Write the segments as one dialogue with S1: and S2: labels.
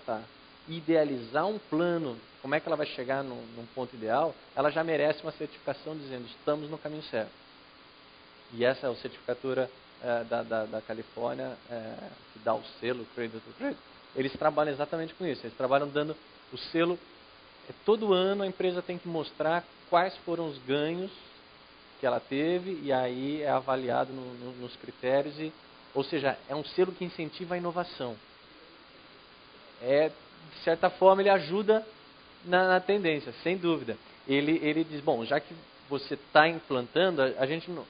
S1: projetar, idealizar um plano, como é que ela vai chegar num ponto ideal, ela já merece uma certificação dizendo, estamos no caminho certo. E essa é a certificatura da Califórnia, que dá o selo Cradle to Cradle. Eles trabalham exatamente com isso. Eles trabalham dando o selo. Todo ano a empresa tem que mostrar quais foram os ganhos que ela teve, e aí é avaliado nos critérios. Ou seja, é um selo que incentiva a inovação. De certa forma, ele ajuda na tendência, sem dúvida. Ele diz, bom, já que você está implantando, a gente não...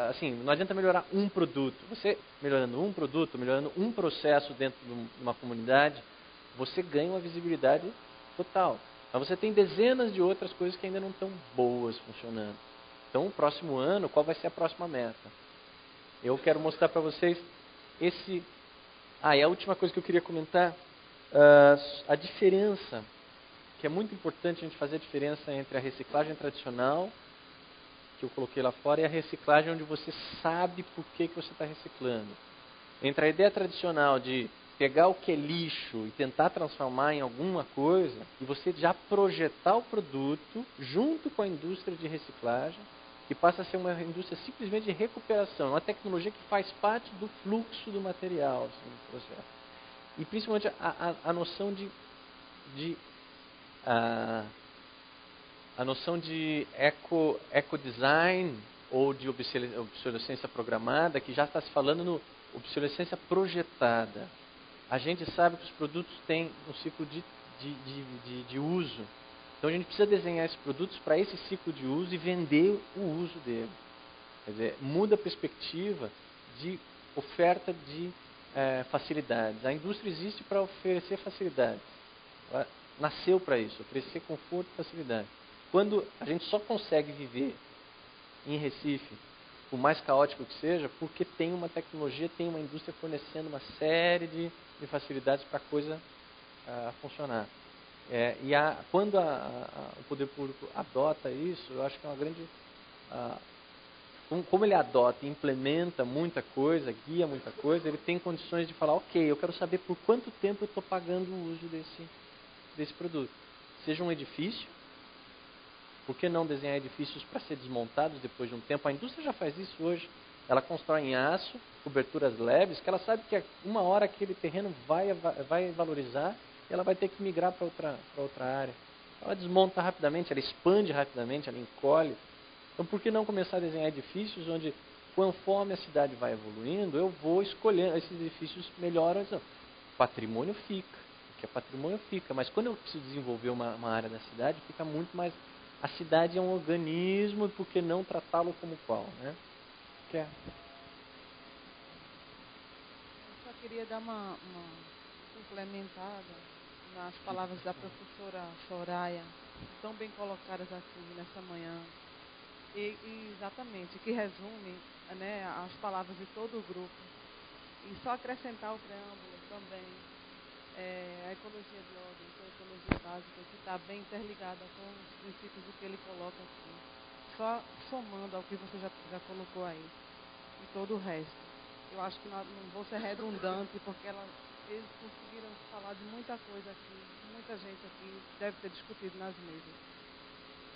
S1: assim, não adianta melhorar um produto. Você melhorando um produto, melhorando um processo dentro de uma comunidade, você ganha uma visibilidade total. Mas você tem dezenas de outras coisas que ainda não estão boas funcionando. Então, o próximo ano, qual vai ser a próxima meta? Eu quero mostrar para vocês esse... e a última coisa que eu queria comentar, a diferença, que é muito importante a gente fazer a diferença entre a reciclagem tradicional, que eu coloquei lá fora, e a reciclagem onde você sabe por que você está reciclando. Entre a ideia tradicional de pegar o que é lixo e tentar transformar em alguma coisa, e você já projetar o produto junto com a indústria de reciclagem, que passa a ser uma indústria simplesmente de recuperação, uma tecnologia que faz parte do fluxo do material, assim, do processo. E principalmente a noção a noção de ecodesign ou de obsolescência programada, que já está se falando no obsolescência projetada. A gente sabe que os produtos têm um ciclo de uso. Então a gente precisa desenhar esses produtos para esse ciclo de uso e vender o uso dele. Quer dizer, muda a perspectiva de oferta de facilidades. A indústria existe para oferecer facilidades. Ela nasceu para isso, oferecer conforto e facilidade. Quando a gente só consegue viver em Recife, por mais caótico que seja, porque tem uma tecnologia, tem uma indústria fornecendo uma série de facilidades para a coisa funcionar. Quando o poder público adota isso, eu acho que é uma grande... como ele adota e implementa muita coisa, guia muita coisa, ele tem condições de falar, ok, eu quero saber por quanto tempo eu estou pagando o uso desse produto. Seja um edifício, por que não desenhar edifícios para ser desmontados depois de um tempo? A indústria já faz isso hoje. Ela constrói em aço, coberturas leves, que ela sabe que uma hora aquele terreno vai valorizar e ela vai ter que migrar para outra área. Ela desmonta rapidamente, ela expande rapidamente, ela encolhe. Então, por que não começar a desenhar edifícios onde, conforme a cidade vai evoluindo, eu vou escolhendo esses edifícios melhores? Patrimônio fica, porque patrimônio fica. Mas quando eu preciso desenvolver uma área da cidade, fica muito mais... A cidade é um organismo, e por que não tratá-lo como qual, né?
S2: Eu só queria dar uma complementada nas palavras da professora Soraya, tão bem colocadas aqui nessa manhã. E exatamente, que resume, né, as palavras de todo o grupo. E só acrescentar o preâmbulo também, a ecologia de ordem, que é a ecologia básica, que está bem interligada com os princípios do que ele coloca aqui. Só somando ao que você já colocou aí, e todo o resto. Eu acho que não vou ser redundante, porque eles conseguiram falar de muita coisa aqui, muita gente aqui deve ter discutido nas mesas.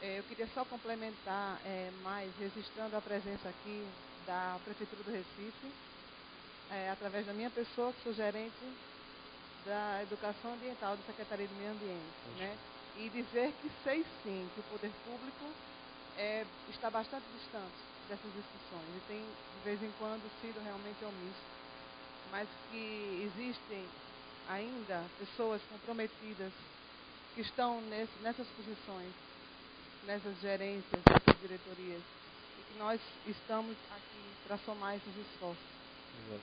S2: Eu queria só complementar mais, registrando a presença aqui da Prefeitura do Recife, através da minha pessoa, que sou gerente da Educação Ambiental da Secretaria do Meio Ambiente, né? E dizer que sei sim que o poder público está bastante distante dessas discussões e tem de vez em quando sido realmente omisso, mas que existem ainda pessoas comprometidas que estão nessas posições, nessas gerências, nessas diretorias, e que nós estamos aqui para somar esses esforços,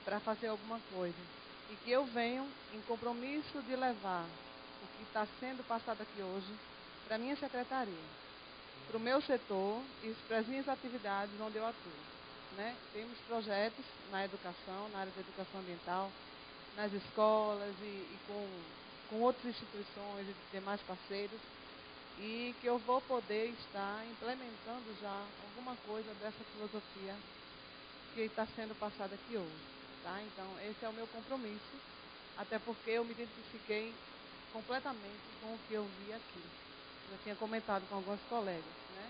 S2: para fazer alguma coisa. E que eu venho em compromisso de levar o que está sendo passado aqui hoje para a minha secretaria, para o meu setor e para as minhas atividades onde eu atuo, né? Temos projetos na educação, na área da educação ambiental, nas escolas e com outras instituições e demais parceiros, e que eu vou poder estar implementando já alguma coisa dessa filosofia que está sendo passada aqui hoje. Tá? Então, esse é o meu compromisso até porque eu me identifiquei completamente com o que eu vi aqui. Eu tinha comentado com alguns colegas, né?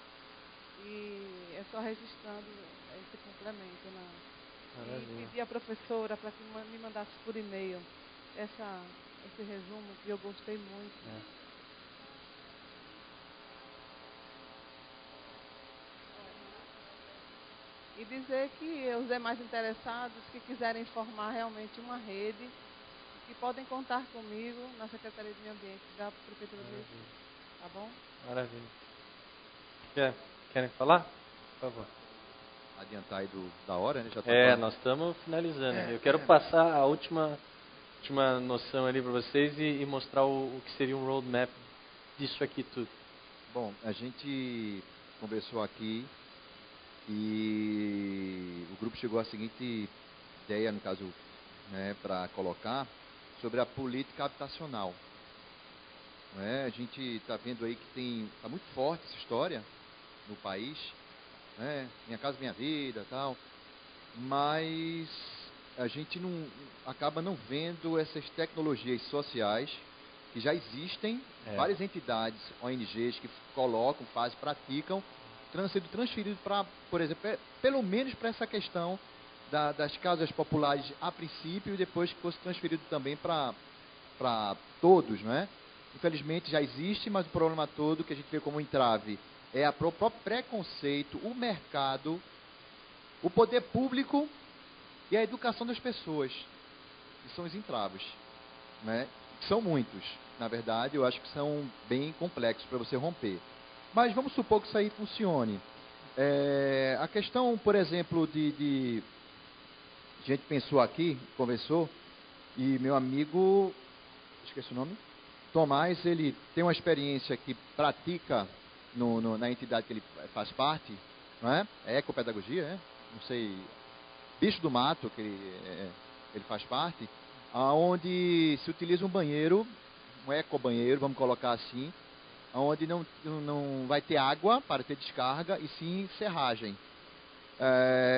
S2: E é só registrando esse complemento, né? E pedi à professora para que me mandasse por e-mail esse resumo, que eu gostei muito. E dizer que os demais interessados que quiserem formar realmente uma rede, que podem contar comigo na Secretaria de Meio Ambiente da Prefeitura de Recife. Tá bom?
S1: Maravilha. Querem falar? Por favor.
S3: Adiantar aí da hora, né? Já tá
S1: nós estamos finalizando. Eu quero passar a última noção ali para vocês e mostrar o que seria um roadmap disso aqui tudo.
S3: Bom, a gente conversou aqui e o grupo chegou à seguinte ideia, no caso, né, para colocar, sobre a política habitacional. A gente está vendo aí que está muito forte essa história no país, né? Minha Casa Minha Vida, tal, mas a gente acaba não vendo essas tecnologias sociais que já existem, várias entidades, ONGs que colocam, fazem, praticam, sendo transferido para, por exemplo, pelo menos para essa questão das casas populares a princípio e depois que fosse transferido também para todos, não é? Infelizmente já existe, mas o problema todo que a gente vê como entrave é o próprio preconceito, o mercado, o poder público e a educação das pessoas, que são os entraves, né? São muitos, na verdade, eu acho que são bem complexos para você romper. Mas vamos supor que isso aí funcione. A questão, por exemplo, a gente pensou aqui, conversou, e meu amigo, esqueci o nome, Tomás, ele tem uma experiência que pratica na entidade que ele faz parte, não é? É ecopedagogia, né? Não sei, Bicho do Mato, que ele faz parte, onde se utiliza um banheiro, um ecobanheiro, vamos colocar assim, onde não vai ter água para ter descarga, e sim serragem.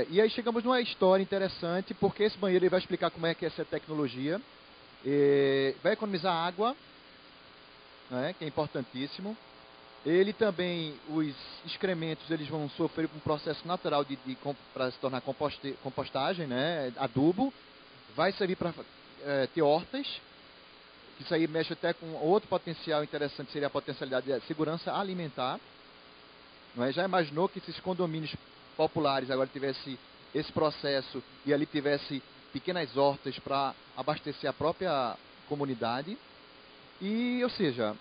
S3: E aí chegamos numa história interessante, porque esse banheiro ele vai explicar como é que é essa tecnologia, vai economizar água, né, que é importantíssimo. Ele também, os excrementos, eles vão sofrer um processo natural para se tornar compostagem, né, adubo. Vai servir para ter hortas. Isso aí mexe até com outro potencial interessante, seria a potencialidade de segurança alimentar. Não é? Já imaginou que esses condomínios populares agora tivesse esse processo e ali tivesse pequenas hortas para abastecer a própria comunidade? E, ou seja,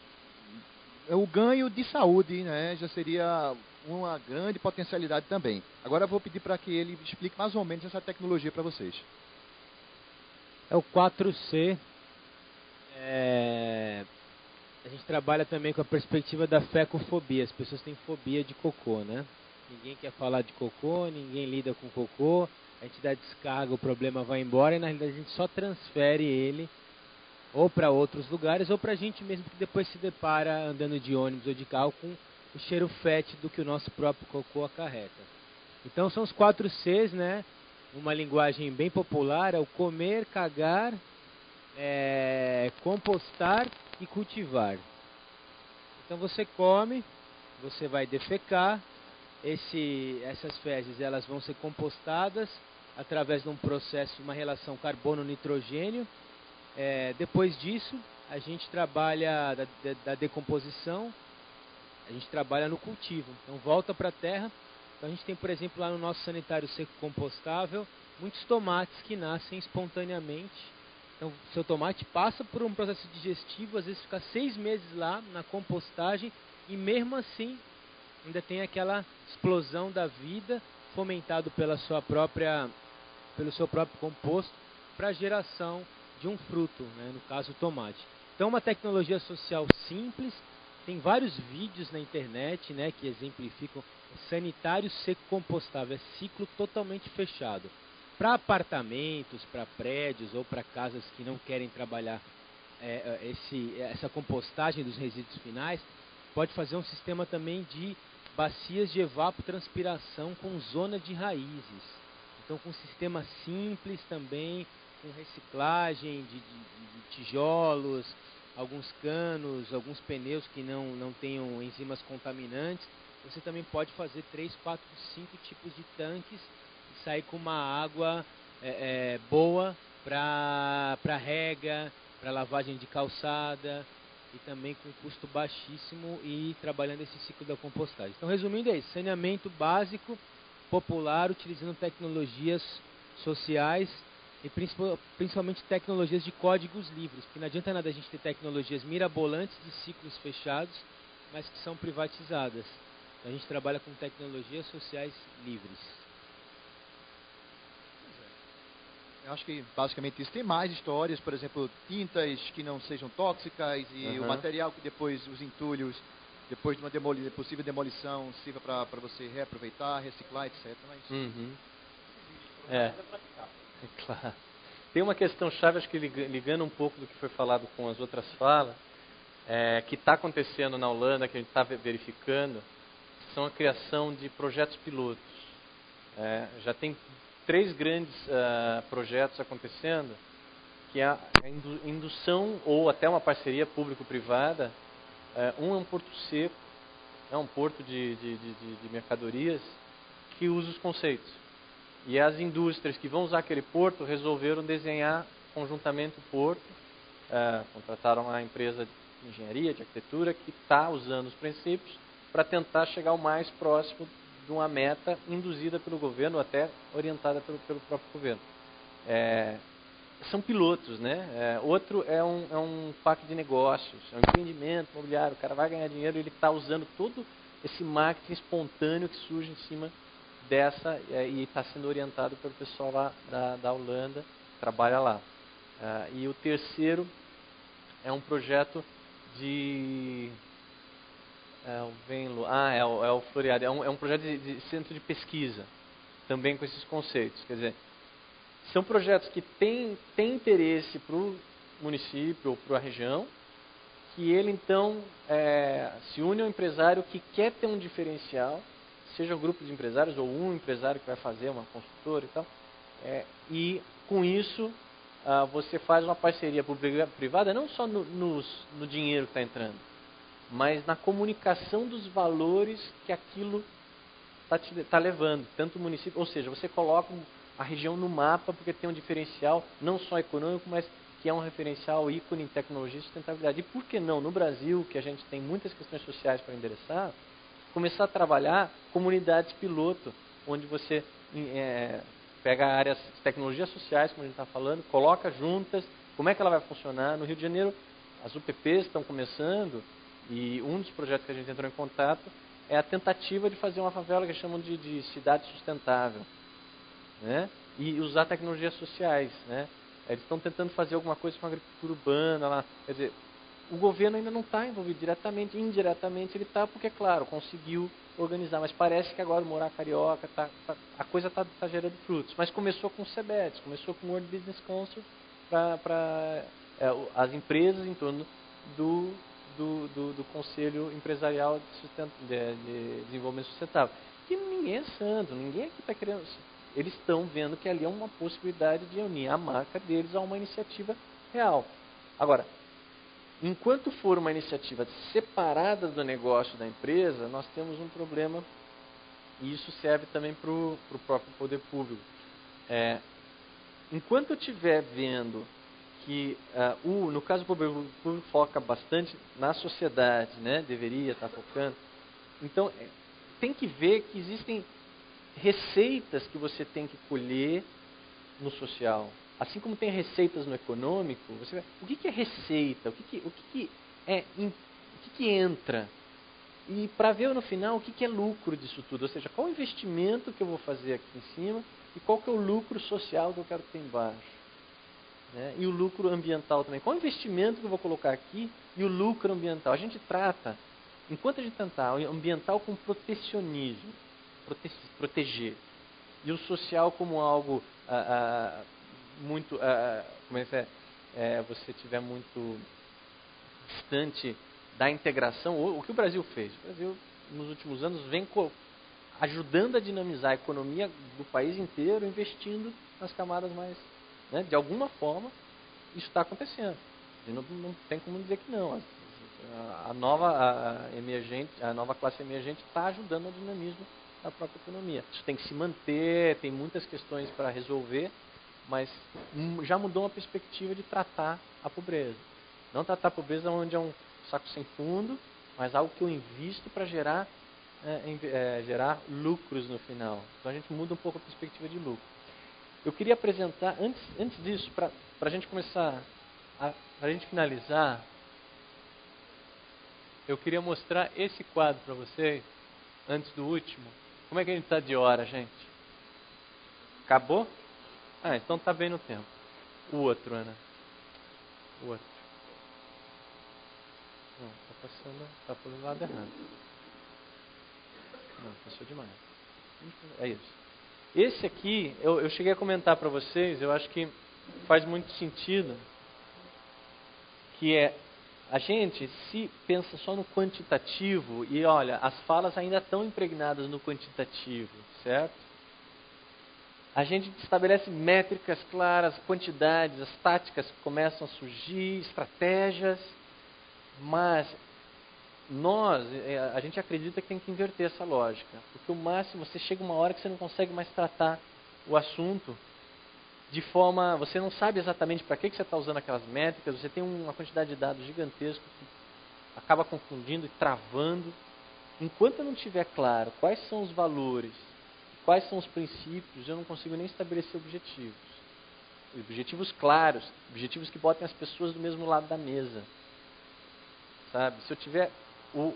S3: o ganho de saúde, né, já seria uma grande potencialidade também. Agora eu vou pedir para que ele explique mais ou menos essa tecnologia para vocês.
S4: É o 4C. A gente trabalha também com a perspectiva da fecofobia. As pessoas têm fobia de cocô, né? Ninguém quer falar de cocô, ninguém lida com cocô. A gente dá descarga, o problema vai embora e na realidade a gente só transfere ele ou para outros lugares, ou para a gente mesmo que depois se depara andando de ônibus ou de carro com o cheiro fétido que o nosso próprio cocô acarreta. Então são os 4 Cs, né? Uma linguagem bem popular, é o comer, cagar, compostar e cultivar. Então você come, você vai defecar, essas fezes elas vão ser compostadas através de um processo, uma relação carbono-nitrogênio. Depois disso, a gente trabalha da decomposição, a gente trabalha no cultivo. Então volta para a terra. Então a gente tem, por exemplo, lá no nosso sanitário seco compostável, muitos tomates que nascem espontaneamente. Então seu tomate passa por um processo digestivo, às vezes fica 6 meses lá na compostagem e mesmo assim ainda tem aquela explosão da vida fomentado pelo seu próprio composto para a geração de um fruto, né? No caso o tomate. Então uma tecnologia social simples, tem vários vídeos na internet, né, que exemplificam o sanitário seco compostável, é ciclo totalmente fechado. Para apartamentos, para prédios ou para casas que não querem trabalhar essa compostagem dos resíduos finais, pode fazer um sistema também de bacias de evapotranspiração com zona de raízes. Então com um sistema simples também, com reciclagem de tijolos, alguns canos, alguns pneus que não tenham enzimas contaminantes. Você também pode fazer 3, 4, 5 tipos de tanques e sair com uma água boa para rega, para lavagem de calçada, e também com custo baixíssimo e trabalhando esse ciclo da compostagem. Então, resumindo, é isso: saneamento básico, popular, utilizando tecnologias sociais e principalmente tecnologias de códigos livres, porque não adianta nada a gente ter tecnologias mirabolantes de ciclos fechados, mas que são privatizadas. Então, a gente trabalha com tecnologias sociais livres.
S3: Eu acho que basicamente isso. Tem mais histórias, por exemplo, tintas que não sejam tóxicas e o material que depois, os entulhos, depois de uma possível demolição, sirva para você reaproveitar, reciclar, etc. Mas
S1: é claro. Tem uma questão chave, acho que ligando um pouco do que foi falado com as outras falas, que está acontecendo na Holanda, que a gente está verificando, são a criação de projetos pilotos. Já tem 3 grandes projetos acontecendo, que é a indução ou até uma parceria público-privada. Um é um porto seco, um porto de mercadorias que usa os conceitos. E as indústrias que vão usar aquele porto resolveram desenhar conjuntamente o porto, contrataram uma empresa de engenharia, de arquitetura, que está usando os princípios para tentar chegar o mais próximo de uma meta induzida pelo governo, até orientada pelo próprio governo. São pilotos, né? Outro é um parque de negócios, é um empreendimento imobiliário. O cara vai ganhar dinheiro e ele está usando todo esse marketing espontâneo que surge em cima dessa e está sendo orientado pelo pessoal lá da Holanda, que trabalha lá. E o terceiro é um projeto de... o Floreado. É um projeto de centro de pesquisa, também com esses conceitos. Quer dizer, são projetos que têm interesse para o município ou para a região, que ele então se une ao empresário que quer ter um diferencial, seja um grupo de empresários ou um empresário que vai fazer uma construtora e tal. E com isso você faz uma parceria pública-privada, não só no dinheiro que está entrando, mas na comunicação dos valores que aquilo está levando, tanto o município, ou seja, você coloca a região no mapa porque tem um diferencial não só econômico, mas que é um referencial ícone em tecnologia e sustentabilidade. E por que não, no Brasil, que a gente tem muitas questões sociais para endereçar, começar a trabalhar comunidades piloto, onde você pega áreas de tecnologias sociais, como a gente está falando, coloca juntas, como é que ela vai funcionar. No Rio de Janeiro, as UPPs estão começando, e um dos projetos que a gente entrou em contato é a tentativa de fazer uma favela que chamam de cidade sustentável, né? E usar tecnologias sociais, né? Eles estão tentando fazer alguma coisa com a agricultura urbana lá. Quer dizer, o governo ainda não está envolvido diretamente, indiretamente ele está, porque, claro, conseguiu organizar. Mas parece que agora o Morar Carioca, a coisa está gerando frutos. Mas começou com o CBETS, começou com o World Business Council para as empresas em torno do Conselho Empresarial de Desenvolvimento Sustentável. Que ninguém é santo, ninguém aqui está querendo... Eles estão vendo que ali é uma possibilidade de unir a marca deles a uma iniciativa real. Agora, enquanto for uma iniciativa separada do negócio da empresa, nós temos um problema, e isso serve também para o próprio poder público. Enquanto eu estiver vendo que, no caso do poder público, foca bastante na sociedade, né? Deveria estar focando. Então, tem que ver que existem receitas que você tem que colher no social. Assim como tem receitas no econômico, o que é receita? O que entra? E para ver no final o que é lucro disso tudo. Ou seja, qual o investimento que eu vou fazer aqui em cima e qual que é o lucro social que eu quero ter embaixo. Né? E o lucro ambiental também. Qual o investimento que eu vou colocar aqui e o lucro ambiental? A gente trata, enquanto a gente tentar o ambiental com protecionismo, proteger, e o social como algo muito, você estiver muito distante da integração, o que o Brasil fez? O Brasil, nos últimos anos, vem ajudando a dinamizar a economia do país inteiro, investindo nas camadas mais né? De alguma forma, isso está acontecendo. E não tem como dizer que não. A nova classe emergente está ajudando no dinamismo da própria economia. Isso tem que se manter, tem muitas questões para resolver, mas já mudou uma perspectiva de tratar a pobreza. Não tratar a pobreza onde é um saco sem fundo, mas algo que eu invisto para gerar lucros no final. Então a gente muda um pouco a perspectiva de lucro. Eu queria apresentar, antes disso, para a gente começar, para a gente finalizar, eu queria mostrar esse quadro para vocês, antes do último. Como é que a gente está de hora, gente? Acabou? Ah, então está bem no tempo. O outro, Ana. O outro. Não, está passando, está pelo lado errado. Não, passou demais. É isso. Esse aqui, eu cheguei a comentar para vocês, eu acho que faz muito sentido, que é, a gente se pensa só no quantitativo, e olha, as falas ainda estão impregnadas no quantitativo, certo? A gente estabelece métricas claras, quantidades, as táticas começam a surgir, estratégias, mas a gente acredita que tem que inverter essa lógica, porque o máximo, você chega uma hora que você não consegue mais tratar o assunto de forma, você não sabe exatamente para que você está usando aquelas métricas, você tem uma quantidade de dados gigantesca que acaba confundindo e travando. Enquanto eu não tiver claro quais são os valores, quais são os princípios, eu não consigo nem estabelecer objetivos. Objetivos claros, objetivos que botem as pessoas do mesmo lado da mesa. Sabe? Se eu tiver o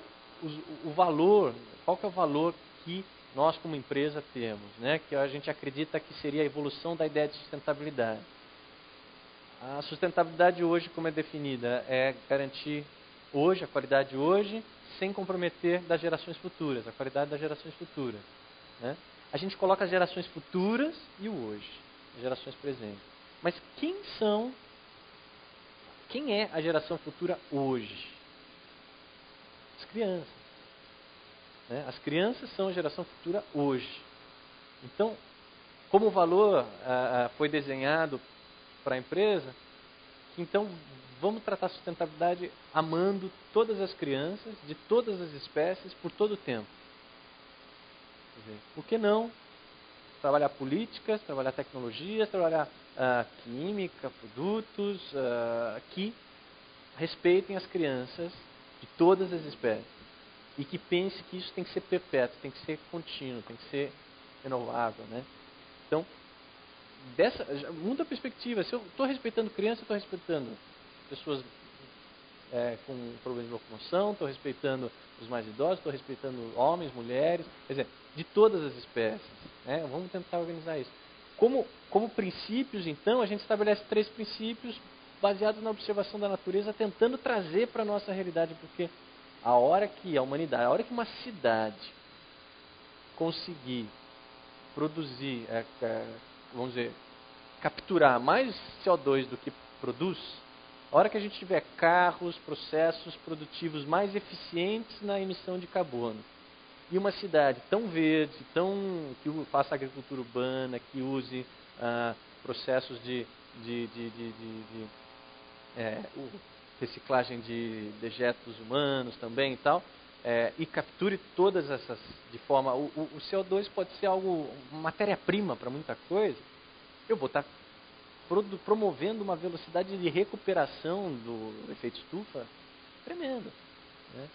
S1: valor, qual que é o valor que nós como empresa temos, né? Que a gente acredita que seria a evolução da ideia de sustentabilidade. A sustentabilidade hoje, como é definida, é garantir hoje, a qualidade hoje, sem comprometer das gerações futuras, a qualidade das gerações futuras. Né? A gente coloca as gerações futuras e o hoje, as gerações presentes. Mas quem é a geração futura hoje? As crianças. Né? As crianças são a geração futura hoje. Então, como o valor foi desenhado para a empresa, então vamos tratar a sustentabilidade amando todas as crianças, de todas as espécies, por todo o tempo. Quer dizer, por que não trabalhar políticas, trabalhar tecnologias, trabalhar química, produtos que respeitem as crianças de todas as espécies e que pense que isso tem que ser perpétuo, tem que ser contínuo, tem que ser renovável, né? Então, muda a perspectiva. Se eu estou respeitando criança, eu estou respeitando pessoas com problemas de locomoção, estou respeitando os mais idosos, estou respeitando homens, mulheres, quer dizer, de todas as espécies. Né? Vamos tentar organizar isso. Como princípios, então, a gente estabelece 3 princípios baseados na observação da natureza, tentando trazer para a nossa realidade, porque a hora que a humanidade, a hora que uma cidade conseguir produzir, vamos dizer, capturar mais CO2 do que produz, a hora que a gente tiver carros, processos produtivos mais eficientes na emissão de carbono, e uma cidade tão verde, que faça agricultura urbana, que use processos de reciclagem de dejetos humanos também e tal, e capture todas essas de forma... O CO2 pode ser matéria-prima para muita coisa. Eu vou estar promovendo uma velocidade de recuperação do efeito estufa tremenda. Né?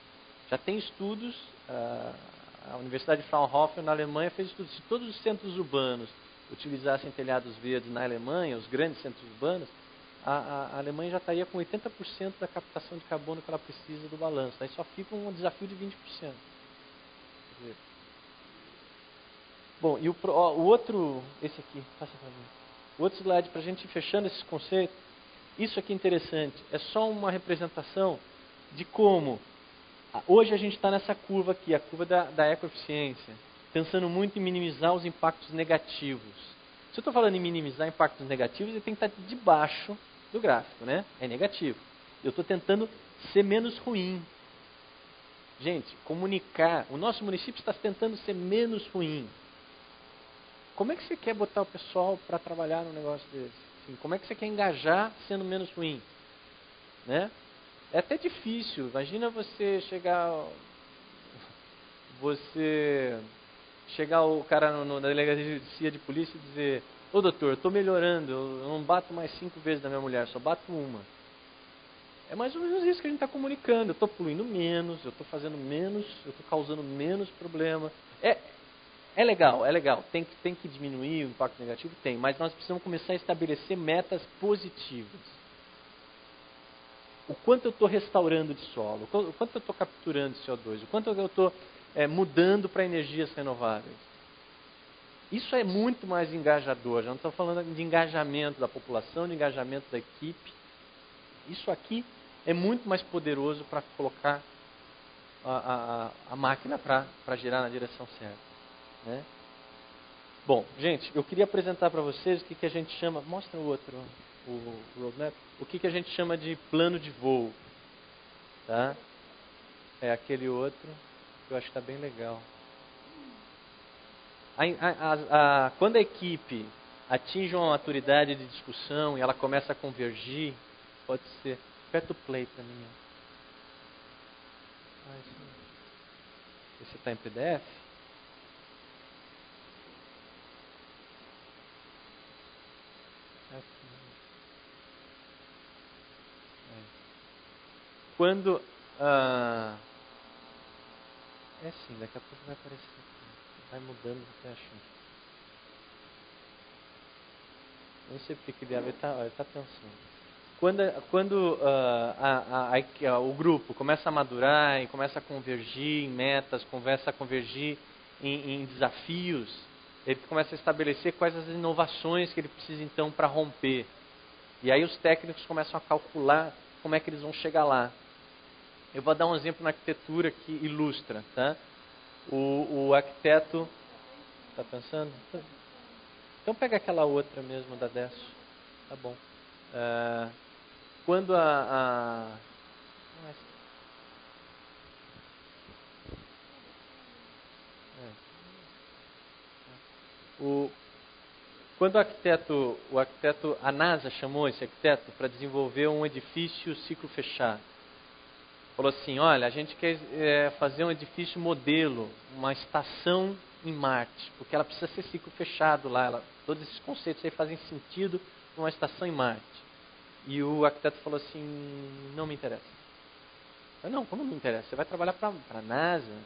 S1: Já tem estudos, a Universidade de Fraunhofer na Alemanha fez estudos. Se todos os centros urbanos utilizassem telhados verdes na Alemanha, os grandes centros urbanos, a Alemanha já estaria com 80% da captação de carbono que ela precisa do balanço. Aí só fica um desafio de 20%. Quer dizer, bom, e o outro, esse aqui, passa para mim. O outro slide, para a gente ir fechando esses conceitos, isso aqui é interessante, é só uma representação de como hoje a gente está nessa curva aqui, a curva da ecoeficiência, pensando muito em minimizar os impactos negativos. Se eu estou falando em minimizar impactos negativos, ele tem que estar debaixo do gráfico, né? É negativo. Eu estou tentando ser menos ruim. Gente, comunicar, o nosso município está tentando ser menos ruim. Como é que você quer botar o pessoal para trabalhar num negócio desse? Assim, como é que você quer engajar sendo menos ruim? Né? É até difícil. Imagina você chegar o cara na delegacia de polícia e dizer: ô doutor, eu estou melhorando, eu não bato mais 5 vezes na minha mulher, só bato uma. É mais ou menos isso que a gente está comunicando. Eu estou poluindo menos, eu estou fazendo menos, eu estou causando menos problema. É legal, é legal. Tem que diminuir o impacto negativo? Tem, mas nós precisamos começar a estabelecer metas positivas. O quanto eu estou restaurando de solo, o quanto eu estou capturando de CO2, o quanto eu estou mudando para energias renováveis. Isso é muito mais engajador. Já não estou falando de engajamento da população, de engajamento da equipe. Isso aqui é muito mais poderoso para colocar a máquina para girar na direção certa. Né? Bom, gente, eu queria apresentar para vocês o que a gente chama... Mostra o outro, o roadmap. O que a gente chama de plano de voo. Tá? É aquele outro que eu acho que está bem legal. Quando a equipe atinge uma maturidade de discussão e ela começa a convergir, pode ser... Aperta o play para mim. Esse está em PDF? Quando... É sim, daqui a pouco vai aparecer. Vai mudando até achar. Não sei porque ele está pensando. Quando o grupo começa a madurar e começa a convergir em metas, começa a convergir em desafios, ele começa a estabelecer quais as inovações que ele precisa então para romper. E aí os técnicos começam a calcular como é que eles vão chegar lá. Eu vou dar um exemplo na arquitetura que ilustra. Tá? O arquiteto... Está pensando? Então pega aquela outra mesmo da Desso. Tá bom. Quando quando o arquiteto, a NASA chamou esse arquiteto para desenvolver um edifício ciclo fechado. Falou assim, olha, a gente quer fazer um edifício modelo, uma estação em Marte, porque ela precisa ser ciclo fechado lá. Todos esses conceitos aí fazem sentido numa estação em Marte. E o arquiteto falou assim, não me interessa. Eu, não, como não me interessa? Você vai trabalhar para a NASA?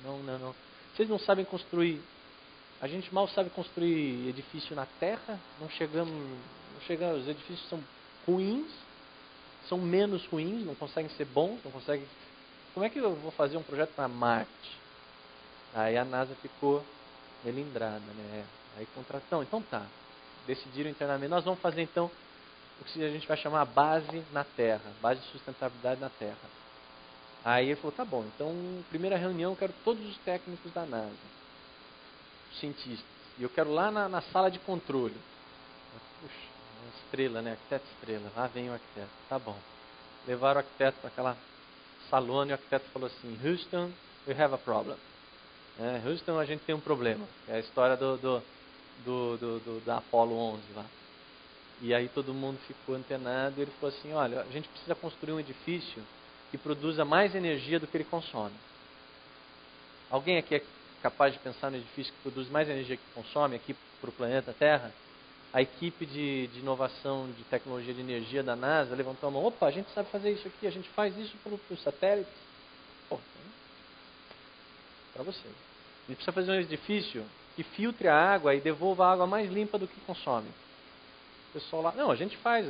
S1: Não. Vocês não sabem construir... A gente mal sabe construir edifício na Terra. Não chegamos, os edifícios são ruins, são menos ruins, não conseguem ser bons, não conseguem... Como é que eu vou fazer um projeto para Marte? Aí a NASA ficou melindrada, né? Aí contratou, então tá. Decidiram internamente, nós vamos fazer então o que a gente vai chamar base na Terra, base de sustentabilidade na Terra. Aí ele falou, tá bom, então primeira reunião eu quero todos os técnicos da NASA, os cientistas, e eu quero lá na sala de controle. Puxa, uma estrela, né? Arquiteto estrela, lá vem o arquiteto, tá bom. Levaram o arquiteto para aquela salona e o arquiteto falou assim, Houston, we have a problem. Houston, a gente tem um problema. É a história da Apollo 11 lá. E aí todo mundo ficou antenado e ele falou assim, olha, a gente precisa construir um edifício que produza mais energia do que ele consome. Alguém aqui é capaz de pensar no edifício que produz mais energia que consome aqui para o planeta Terra? A equipe de inovação de tecnologia de energia da NASA levantou a mão, opa, a gente sabe fazer isso aqui, a gente faz isso para os satélites. Para você. A gente precisa fazer um edifício que filtre a água e devolva a água mais limpa do que consome. O pessoal lá, não, a gente faz,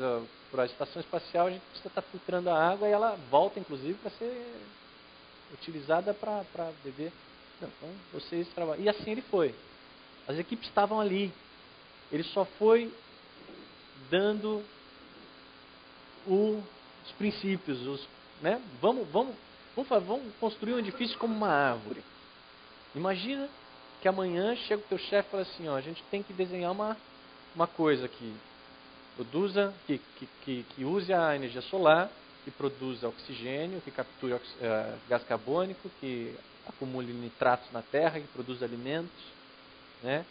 S1: para a estação espacial a gente precisa estar filtrando a água e ela volta inclusive para ser utilizada para beber. Não, então vocês trabalham. E assim ele foi. As equipes estavam ali. Ele só foi dando os princípios, né? Vamos construir um edifício como uma árvore. Imagina que amanhã chega o teu chefe e fala assim, ó, a gente tem que desenhar uma coisa que produza, que use a energia solar, que produza oxigênio, que capture gás carbônico, que acumule nitratos na terra, que produza alimentos, né?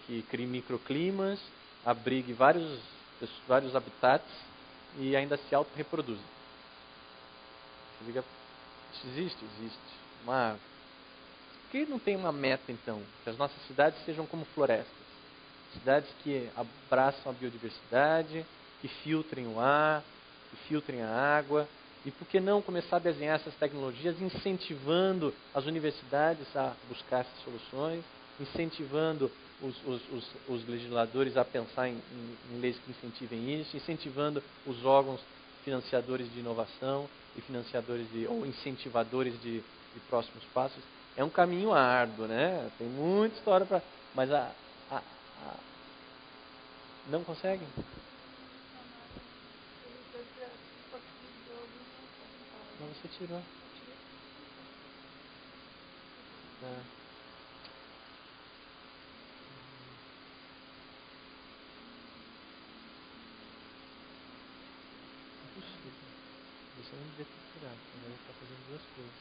S1: Que crie microclimas, abrigue vários habitats e ainda se autorreproduzem. Você diga, existe. Mas por que não tem uma meta, então? Que as nossas cidades sejam como florestas. Cidades que abraçam a biodiversidade, que filtrem o ar, que filtrem a água. E por que não começar a desenhar essas tecnologias, incentivando as universidades a buscar essas soluções, incentivando os legisladores a pensar em leis que incentivem isso, incentivando os órgãos financiadores de inovação e ou incentivadores de próximos passos. É um caminho árduo, né? Tem muita história para... Mas não conseguem? Mas você tirou. É. Impossível. Você não devia ter tirado. Agora ele está fazendo duas coisas.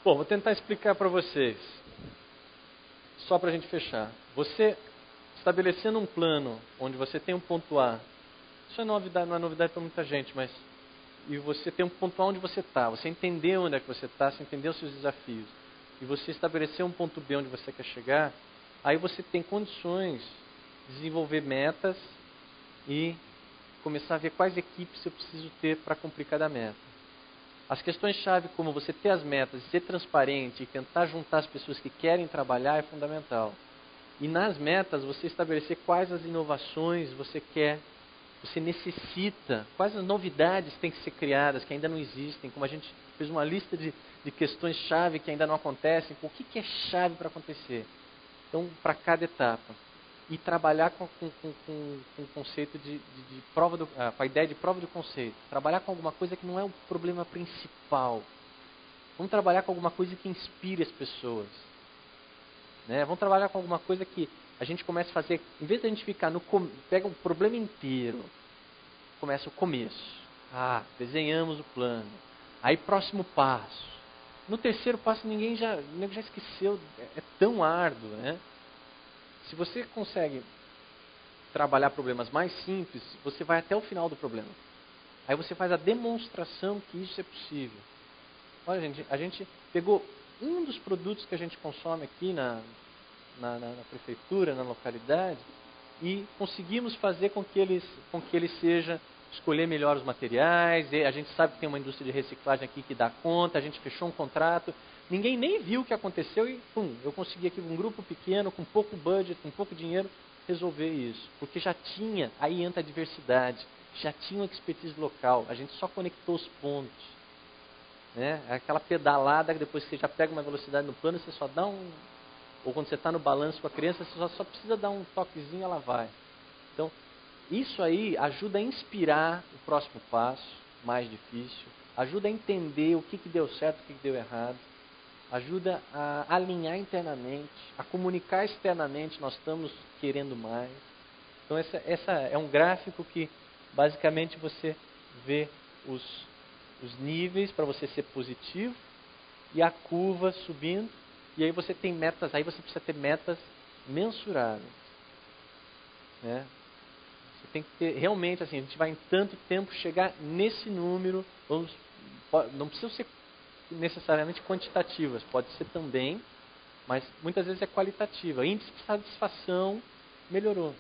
S1: Bom, vou tentar explicar para vocês. Só para a gente fechar. Você estabelecendo um plano onde você tem um ponto A. Isso não é novidade para muita gente, mas... E você tem um ponto A onde você está. Você entender onde é que você está, você entender os seus desafios. E você estabelecer um ponto B onde você quer chegar. Aí você tem condições de desenvolver metas e começar a ver quais equipes eu preciso ter para cumprir cada meta. As questões-chave, como você ter as metas, ser transparente e tentar juntar as pessoas que querem trabalhar, é fundamental. E nas metas, você estabelecer quais as inovações você quer, você necessita, quais as novidades têm que ser criadas, que ainda não existem, como a gente fez uma lista de questões-chave que ainda não acontecem, o que é chave para acontecer. Então, para cada etapa. E trabalhar com o conceito com a ideia de prova do conceito. Trabalhar com alguma coisa que não é o problema principal. Vamos trabalhar com alguma coisa que inspire as pessoas. Né? Vamos trabalhar com alguma coisa que a gente comece a fazer, em vez de a gente ficar pega o problema inteiro, começa o começo. Desenhamos o plano. Aí, próximo passo. No terceiro passo, ninguém já esqueceu, é tão árduo, né? Se você consegue trabalhar problemas mais simples, você vai até o final do problema. Aí você faz a demonstração que isso é possível. Olha, gente, a gente pegou um dos produtos que a gente consome aqui na prefeitura, na localidade, e conseguimos fazer com que ele seja, escolher melhor os materiais. A gente sabe que tem uma indústria de reciclagem aqui que dá conta, a gente fechou um contrato. Ninguém nem viu o que aconteceu e, eu consegui aqui um grupo pequeno, com pouco budget, com pouco dinheiro, resolver isso. Porque já tinha, aí entra a diversidade, já tinha uma expertise local, a gente só conectou os pontos. Né? Aquela pedalada que depois que você já pega uma velocidade no plano, você só dá ou quando você está no balanço com a criança, você só precisa dar um toquezinho e ela vai. Então, isso aí ajuda a inspirar o próximo passo, mais difícil, ajuda a entender o que deu certo, o que deu errado, ajuda a alinhar internamente, a comunicar externamente, nós estamos querendo mais. Então, essa é um gráfico que, basicamente, você vê os níveis para você ser positivo e a curva subindo. E aí você tem metas, aí você precisa ter metas mensuráveis. Né? Você tem que ter, realmente, assim, a gente vai em tanto tempo chegar nesse número, não precisa ser necessariamente quantitativas, pode ser também, mas muitas vezes é qualitativa. Índice de satisfação melhorou.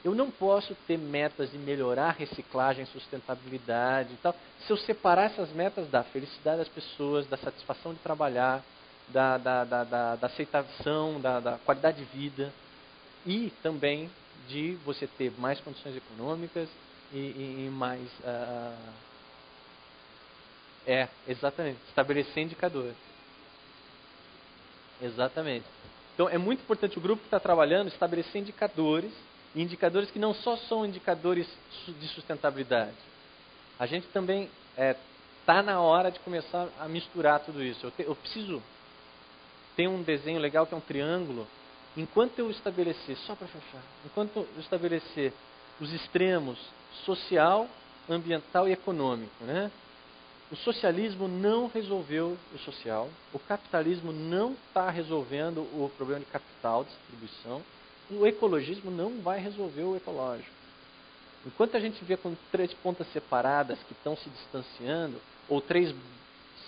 S1: Eu não posso ter metas de melhorar reciclagem, sustentabilidade e tal, se eu separar essas metas da felicidade das pessoas, da satisfação de trabalhar, da aceitação, da qualidade de vida e também de você ter mais condições econômicas e mais... exatamente. Estabelecer indicadores. Exatamente. Então, é muito importante o grupo que está trabalhando estabelecer indicadores, e indicadores que não só são indicadores de sustentabilidade. A gente também está na hora de começar a misturar tudo isso. Eu preciso... Tem um desenho legal que é um triângulo. Enquanto eu estabelecer, só para fechar, enquanto eu estabelecer os extremos social, ambiental e econômico, né? O socialismo não resolveu o social, o capitalismo não está resolvendo o problema de capital, distribuição, o ecologismo não vai resolver o ecológico. Enquanto a gente vê com 3 pontas separadas que estão se distanciando, ou 3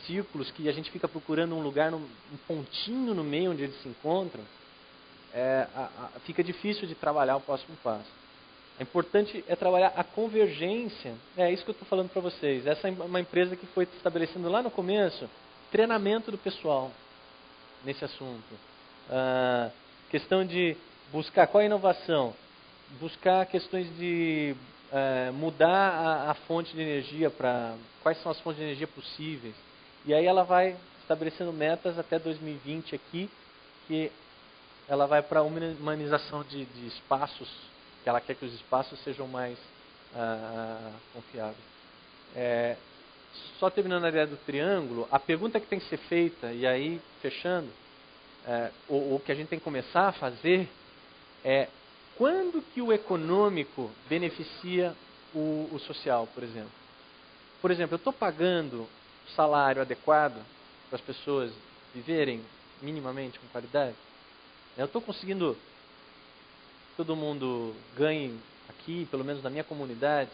S1: círculos que a gente fica procurando um lugar, um pontinho no meio onde eles se encontram, fica difícil de trabalhar o próximo passo. É importante trabalhar a convergência. É isso que eu estou falando para vocês. Essa é uma empresa que foi estabelecendo lá no começo treinamento do pessoal nesse assunto. Questão de buscar qual é a inovação, buscar questões de mudar a fonte de energia para quais são as fontes de energia possíveis. E aí ela vai estabelecendo metas até 2020 aqui, que ela vai para a humanização de espaços, que ela quer que os espaços sejam mais confiáveis. Só terminando a ideia do triângulo, a pergunta que tem que ser feita, e aí fechando, o que a gente tem que começar a fazer é quando que o econômico beneficia o social, por exemplo. Por exemplo, eu estou pagando salário adequado para as pessoas viverem minimamente com qualidade? Eu estou conseguindo todo mundo ganhe aqui, pelo menos na minha comunidade?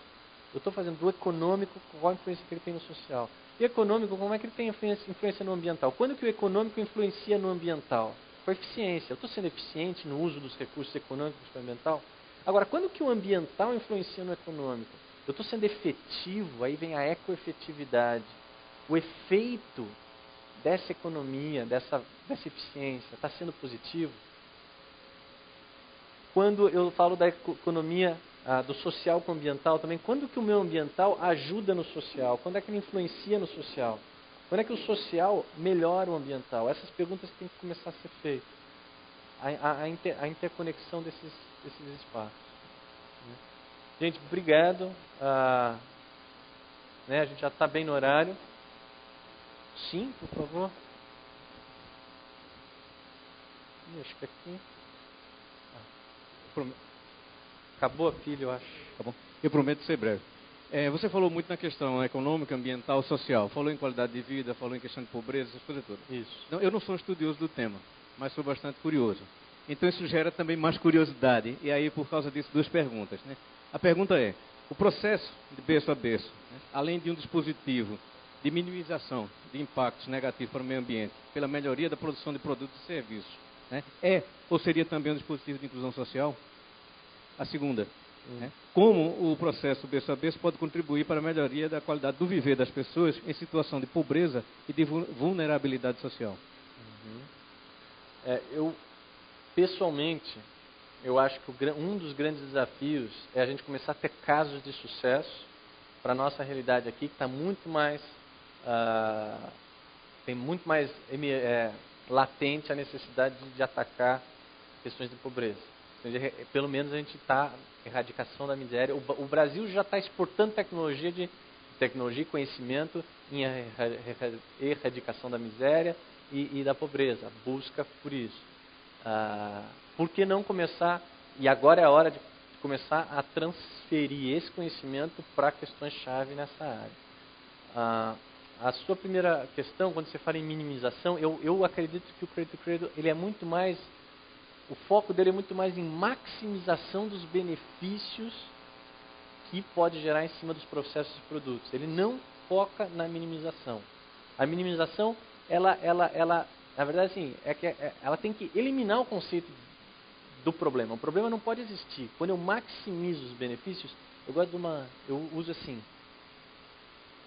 S1: Eu estou fazendo do econômico qual a influência que ele tem no social. E o econômico, como é que ele tem influência no ambiental? Quando que o econômico influencia no ambiental? Com a eficiência. Eu estou sendo eficiente no uso dos recursos econômicos para o ambiental? Agora, quando que o ambiental influencia no econômico? Eu estou sendo efetivo, aí vem a ecoefetividade. O efeito dessa economia, dessa eficiência, está sendo positivo? Quando eu falo da economia, do social com o ambiental também, quando que o meu ambiental ajuda no social? Quando é que ele influencia no social? Quando é que o social melhora o ambiental? Essas perguntas têm que começar a ser feitas. A interconexão desses espaços. Gente, obrigado. A gente já está bem no horário. Sim, por favor. Acho que aqui... Acabou a pilha, eu acho.
S5: Tá bom. Eu prometo ser breve. Você falou muito na questão econômica, ambiental, social. Falou em qualidade de vida, falou em questão de pobreza, essas coisas todas.
S1: Isso.
S5: Não, eu não sou um estudioso do tema, mas sou bastante curioso. Então isso gera também mais curiosidade. E aí, por causa disso, 2 perguntas. Né? A pergunta é, o processo de berço a berço, né, além de um dispositivo de minimização de impactos negativos para o meio ambiente, pela melhoria da produção de produtos e serviços, né, ou seria também um dispositivo de inclusão social? A segunda, né, como o processo berço a berço pode contribuir para a melhoria da qualidade do viver das pessoas em situação de pobreza e de vulnerabilidade social?
S1: Eu, pessoalmente, eu acho que um dos grandes desafios é a gente começar a ter casos de sucesso para a nossa realidade aqui, que está muito mais... tem muito mais latente a necessidade de atacar questões de pobreza. Pelo menos a gente está erradicação da miséria. O Brasil já está exportando tecnologia e conhecimento em erradicação da miséria e da pobreza. Busca por isso. Por que não começar? E agora é a hora de começar a transferir esse conhecimento para questões-chave nessa área. A sua primeira questão, quando você fala em minimização, eu acredito que o Cradle to Cradle, ele é muito mais... O foco dele é muito mais em maximização dos benefícios que pode gerar em cima dos processos e produtos. Ele não foca na minimização. A minimização, ela na verdade, assim, ela tem que eliminar o conceito do problema. O problema não pode existir. Quando eu maximizo os benefícios, eu uso assim,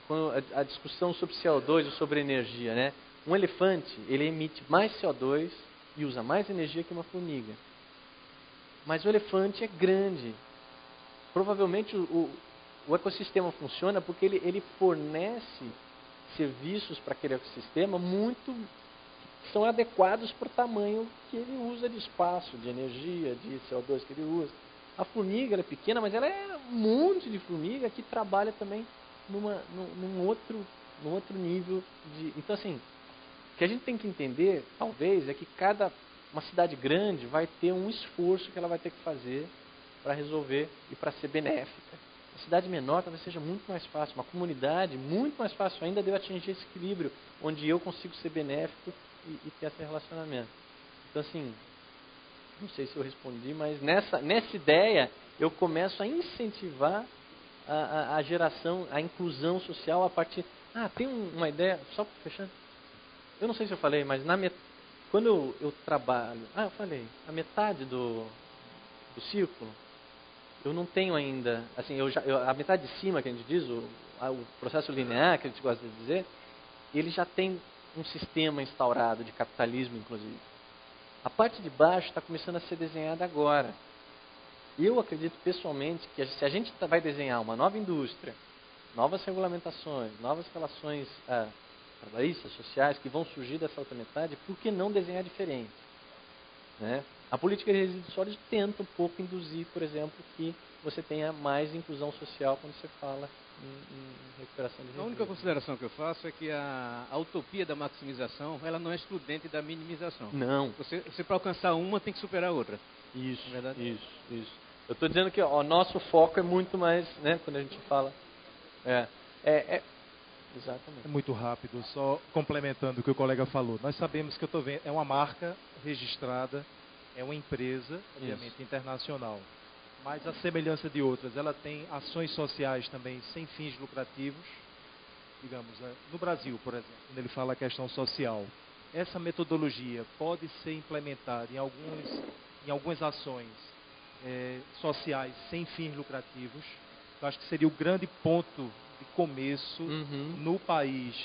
S1: quando a discussão sobre CO2 ou sobre energia, né? Um elefante, ele emite mais CO2 e usa mais energia que uma formiga. Mas o elefante é grande. Provavelmente o ecossistema funciona porque ele fornece serviços para aquele ecossistema que são adequados para o tamanho que ele usa de espaço, de energia, de CO2 que ele usa. A formiga ela é pequena, mas ela é um monte de formiga que trabalha também num outro nível de... Então, assim, o que a gente tem que entender, talvez, é que uma cidade grande vai ter um esforço que ela vai ter que fazer para resolver e para ser benéfica. cidade menor talvez seja muito mais fácil, uma comunidade muito mais fácil ainda de eu atingir esse equilíbrio, onde eu consigo ser benéfico e ter esse relacionamento. Então, assim, não sei se eu respondi, mas nessa ideia eu começo a incentivar a geração, a inclusão social a partir... tem uma ideia, só fechando, eu não sei se eu falei, mas quando eu trabalho... eu falei, a metade do círculo, eu não tenho ainda, assim, a metade de cima, que a gente diz, o processo linear, que a gente gosta de dizer, ele já tem um sistema instaurado de capitalismo, inclusive. A parte de baixo está começando a ser desenhada agora. Eu acredito pessoalmente que se a gente vai desenhar uma nova indústria, novas regulamentações, novas relações trabalhistas, sociais, que vão surgir dessa outra metade, por que não desenhar diferente? Né? A política de resíduos sólidos tenta um pouco induzir, por exemplo, que você tenha mais inclusão social quando você fala em recuperação de resíduos.
S5: A única consideração que eu faço é que a utopia da maximização, ela não é excludente da minimização.
S1: Não.
S5: Você para alcançar uma tem que superar a outra.
S1: Isso,
S5: é verdade?
S1: Isso. Eu estou dizendo que o nosso foco é muito mais, né, quando a gente fala... Exatamente.
S6: É muito rápido, só complementando o que o colega falou. Nós sabemos que eu estou vendo, é uma marca registrada, é uma empresa, obviamente, internacional. Mas a semelhança de outras, ela tem ações sociais também sem fins lucrativos, digamos, no Brasil, por exemplo, quando ele fala a questão social. Essa metodologia pode ser implementada em algumas ações sociais sem fins lucrativos. Eu acho que seria o grande ponto de começo no país.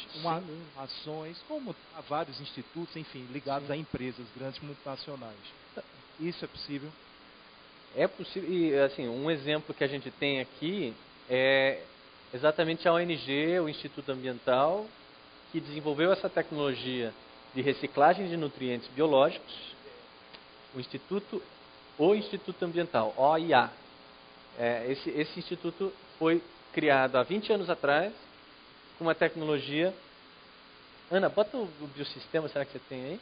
S6: Ações, como há vários institutos, enfim, ligados a empresas grandes multinacionais. Isso é possível?
S1: É possível, e assim, um exemplo que a gente tem aqui é exatamente a ONG, o Instituto Ambiental, que desenvolveu essa tecnologia de reciclagem de nutrientes biológicos, o Instituto Ambiental, OIA. Esse instituto foi criado há 20 anos atrás, com uma tecnologia... Ana, bota o biossistema, será que você tem aí?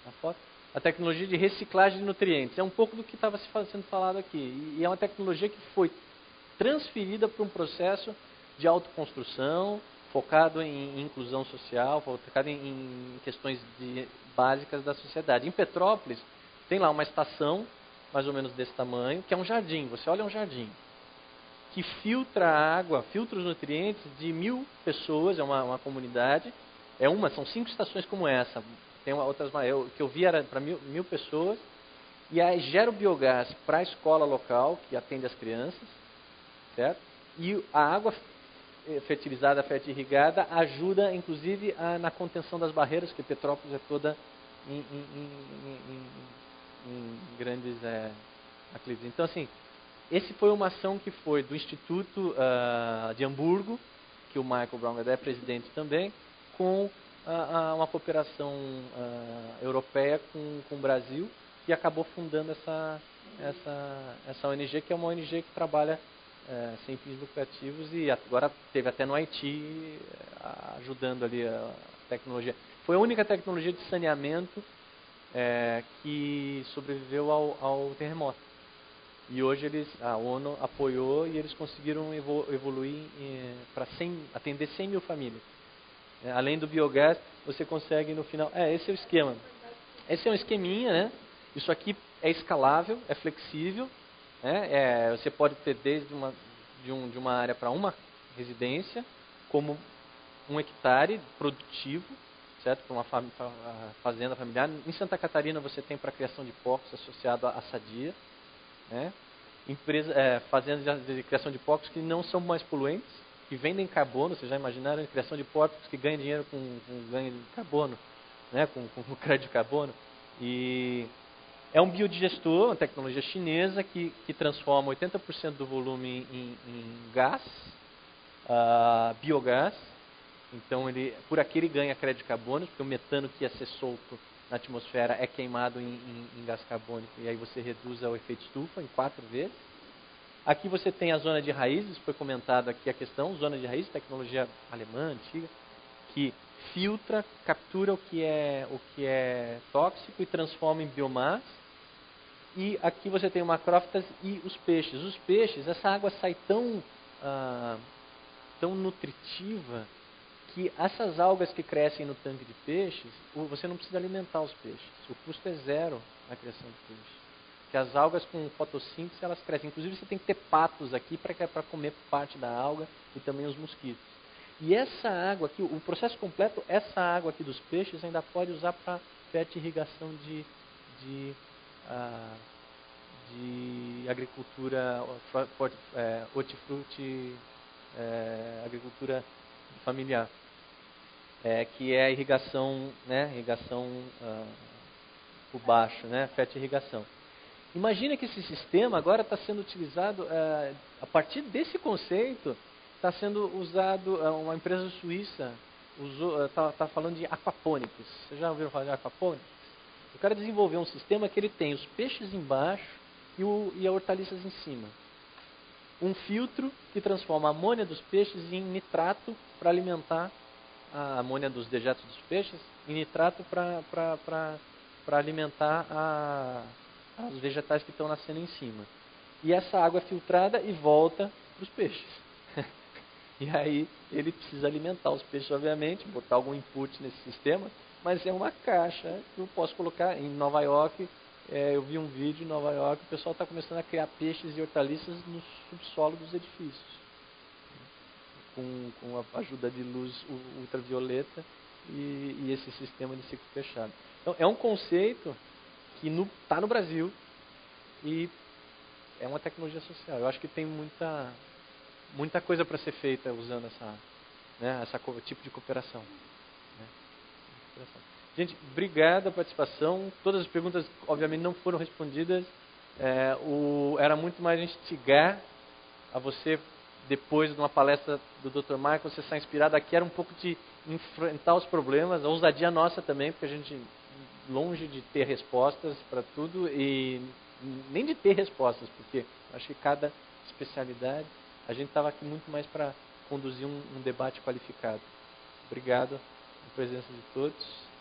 S1: Na foto? A tecnologia de reciclagem de nutrientes. É um pouco do que estava sendo falado aqui. E é uma tecnologia que foi transferida para um processo de autoconstrução, focado em inclusão social, focado em questões básicas da sociedade. Em Petrópolis, tem lá uma estação, mais ou menos desse tamanho, que é um jardim. Você olha, é um jardim. Que filtra a água, filtra os nutrientes de 1000 pessoas, é uma comunidade. São 5 estações como essa. Tem outras, que eu vi era para 1000 pessoas, e aí gera o biogás para a escola local, que atende as crianças, certo? E a água fertilizada, fertirrigada, ajuda inclusive na contenção das barreiras, porque Petrópolis é toda em grandes aclives. Então, assim, esse foi uma ação que foi do Instituto de Hamburgo, que o Michael Braungart é presidente também, com uma cooperação europeia com o Brasil, e acabou fundando essa ONG, que é uma ONG que trabalha sem fins lucrativos, e agora teve até no Haiti ajudando ali a tecnologia. Foi a única tecnologia de saneamento que sobreviveu ao terremoto. E hoje a ONU apoiou e eles conseguiram evoluir para atender 100 mil famílias. Além do biogás, você consegue no final... esse é o esquema. Esse é um esqueminha, né? Isso aqui é escalável, é flexível. Né? Você pode ter desde de uma área para uma residência, como 1 hectare produtivo, certo? Para uma fazenda familiar. Em Santa Catarina você tem para criação de porcos associado à sadia. Né? Fazendas de criação de porcos que não são mais poluentes, que vendem carbono. Vocês já imaginaram a criação de porcos que ganham dinheiro com ganho de carbono, né? com crédito de carbono? E é um biodigestor, uma tecnologia chinesa que transforma 80% do volume em gás, biogás. Então, por aqui ele ganha crédito de carbono, porque o metano que ia ser solto na atmosfera é queimado em gás carbônico, e aí você reduz o efeito estufa em 4 vezes. Aqui você tem a zona de raízes, foi comentado aqui a questão, zona de raízes, tecnologia alemã, antiga, que filtra, captura o que é tóxico e transforma em biomassa. E aqui você tem o macrófitas e os peixes. Os peixes, essa água sai tão tão nutritiva que essas algas que crescem no tanque de peixes, você não precisa alimentar os peixes. O custo é zero na criação de peixe. Porque as algas com fotossíntese, elas crescem. Inclusive você tem que ter patos aqui para comer parte da alga e também os mosquitos. E essa água aqui, o processo completo, essa água aqui dos peixes ainda pode usar para fertirrigação de agricultura hortifruti, agricultura familiar, que é a irrigação, né, irrigação por baixo, né, fertirrigação. Imagina que esse sistema agora está sendo utilizado, a partir desse conceito, está sendo usado, uma empresa suíça está falando de aquaponics. Vocês já ouviram falar de aquaponics? O cara desenvolveu um sistema que ele tem os peixes embaixo e as hortaliças em cima. Um filtro que transforma a amônia dos peixes em nitrato para alimentar a amônia dos dejetos dos peixes, em nitrato para alimentar os vegetais que estão nascendo em cima. E essa água é filtrada e volta para os peixes. E aí ele precisa alimentar os peixes, obviamente, botar algum input nesse sistema, mas é uma caixa que eu posso colocar em Nova York. Eu vi um vídeo em Nova York, o pessoal está começando a criar peixes e hortaliças no subsolo dos edifícios, com a ajuda de luz ultravioleta e esse sistema de ciclo fechado. Então é um conceito que está no Brasil e é uma tecnologia social. Eu acho que tem muita coisa para ser feita usando esse tipo de cooperação. Né? Gente, obrigado a participação. Todas as perguntas, obviamente, não foram respondidas. Era muito mais instigar a você, depois de uma palestra do Dr. Michael, você sai inspirado. Aqui era um pouco de enfrentar os problemas, a ousadia nossa também, porque a gente, longe de ter respostas para tudo, e nem de ter respostas, porque acho que cada especialidade, a gente estava aqui muito mais para conduzir um debate qualificado. Obrigado pela presença de todos.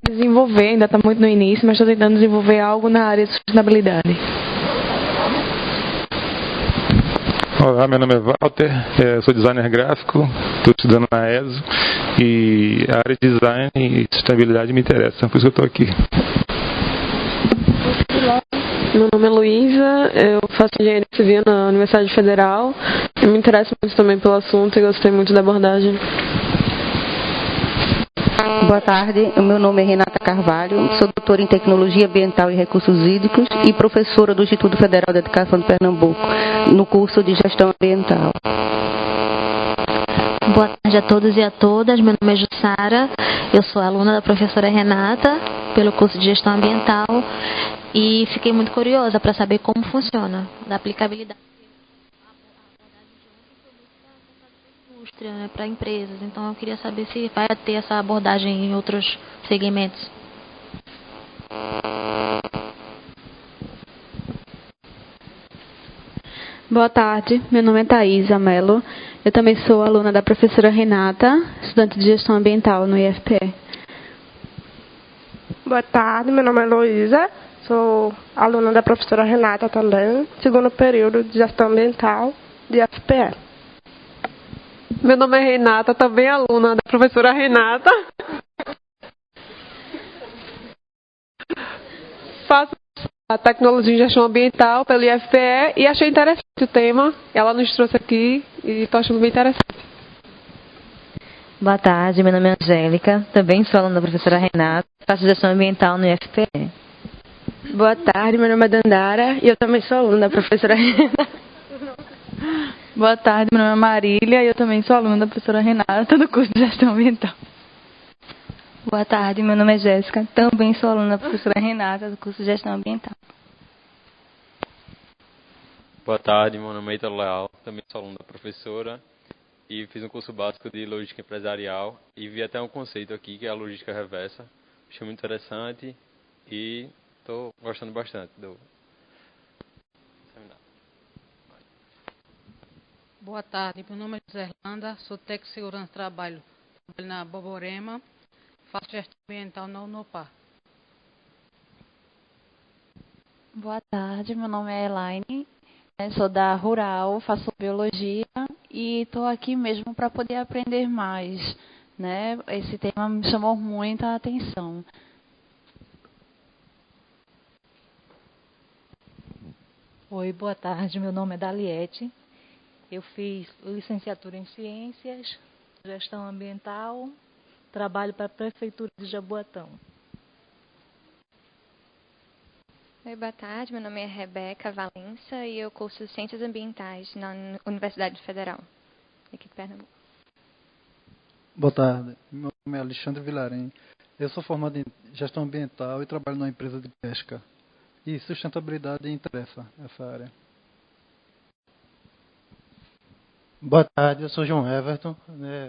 S7: desenvolver, ainda está muito no início, mas estou tentando desenvolver algo na área de sustentabilidade.
S8: Olá, meu nome é Walter, sou designer gráfico, estou estudando na ESO e a área de design e sustentabilidade me interessa, por isso que eu estou aqui.
S7: Meu nome é Luísa, eu faço engenharia civil na Universidade Federal. Eu me interesso muito também pelo assunto e gostei muito da abordagem.
S9: Boa tarde, o meu nome é Renata Carvalho, sou doutora em Tecnologia Ambiental e Recursos Hídricos e professora do Instituto Federal de Educação de Pernambuco, no curso de Gestão Ambiental.
S10: Boa tarde a todos e a todas, meu nome é Jussara, eu sou aluna da professora Renata, pelo curso de Gestão Ambiental, e fiquei muito curiosa para saber como funciona, da aplicabilidade. Indústria, né, para empresas, então eu queria saber se vai ter essa abordagem em outros segmentos.
S11: Boa tarde, meu nome é Thaisa Mello, eu também sou aluna da professora Renata, estudante de Gestão Ambiental no IFPE.
S12: Boa tarde, meu nome é Luísa, sou aluna da professora Renata também, segundo período de Gestão Ambiental de IFPE.
S13: Meu nome é Renata, também aluna da professora Renata. Faço a tecnologia em gestão ambiental pelo IFPE e achei interessante o tema. Ela nos trouxe aqui e estou achando bem interessante.
S14: Boa tarde, meu nome é Angélica, também sou aluna da professora Renata, faço gestão ambiental no IFPE.
S15: Boa tarde, meu nome é Dandara e eu também sou aluna da professora Renata.
S16: Boa tarde, meu nome é Marília e eu também sou aluna da professora Renata do curso de Gestão Ambiental.
S17: Boa tarde, meu nome é Jéssica, também sou aluna da professora Renata do curso de Gestão Ambiental.
S18: Boa tarde, meu nome é Ítalo Leal, também sou aluno da professora e fiz um curso básico de logística empresarial e vi até um conceito aqui que é a logística reversa. Achei muito interessante e estou gostando bastante do seminário.
S19: Boa tarde, meu nome é José Irlanda, sou técnico de segurança de trabalho na Borborema, faço gestão ambiental na Unopar.
S20: Boa tarde, meu nome é Elaine, sou da Rural, faço biologia e estou aqui mesmo para poder aprender mais, né? Esse tema me chamou muita atenção.
S21: Oi, boa tarde, meu nome é Daliete. Eu fiz licenciatura em Ciências, Gestão Ambiental, trabalho para a Prefeitura de Jaboatão.
S22: Oi, boa tarde, meu nome é Rebeca Valença e eu curso Ciências Ambientais na Universidade Federal, aqui de Pernambuco.
S23: Boa tarde, meu nome é Alexandre Vilarim. Eu sou formado em Gestão Ambiental e trabalho numa empresa de pesca. E sustentabilidade interessa essa área.
S24: Boa tarde, eu sou João Everton,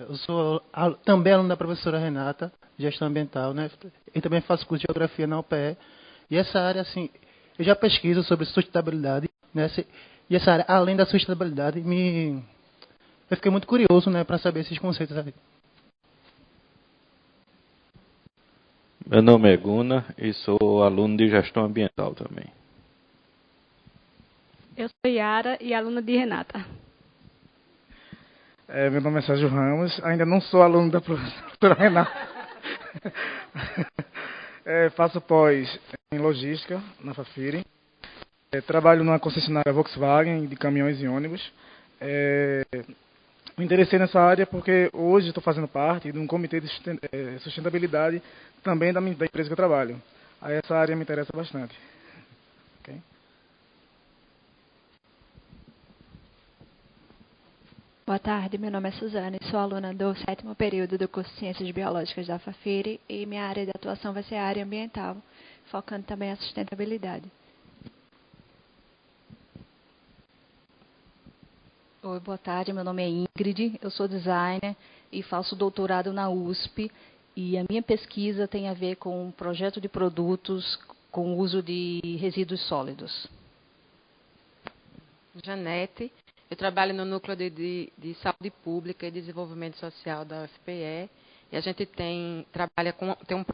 S24: eu sou também aluno da professora Renata, Gestão Ambiental, né? E também faço curso de Geografia na UPE. E essa área, assim, eu já pesquiso sobre sustentabilidade, né? E essa área, além da sustentabilidade, eu fiquei muito curioso, né, para saber esses conceitos aí.
S25: Meu nome é Guna e sou aluno de Gestão Ambiental também.
S26: Eu sou Yara e aluna de Renata.
S27: Meu nome é Sérgio Ramos, ainda não sou aluno da professora Renata. Faço pós em logística na Fafiri. Trabalho numa concessionária Volkswagen de caminhões e ônibus. Me interessei nessa área porque hoje estou fazendo parte de um comitê de sustentabilidade também da empresa que eu trabalho. Aí essa área me interessa bastante. Okay?
S28: Boa tarde, meu nome é Suzane, sou aluna do 7º período do curso de Ciências Biológicas da Fafiri e minha área de atuação vai ser a área ambiental, focando também a sustentabilidade.
S29: Oi, boa tarde, meu nome é Ingrid, eu sou designer e faço doutorado na USP e a minha pesquisa tem a ver com projeto de produtos com uso de resíduos sólidos.
S2: Janete, eu trabalho no Núcleo de Saúde Pública e Desenvolvimento Social da UFPE e a gente tem um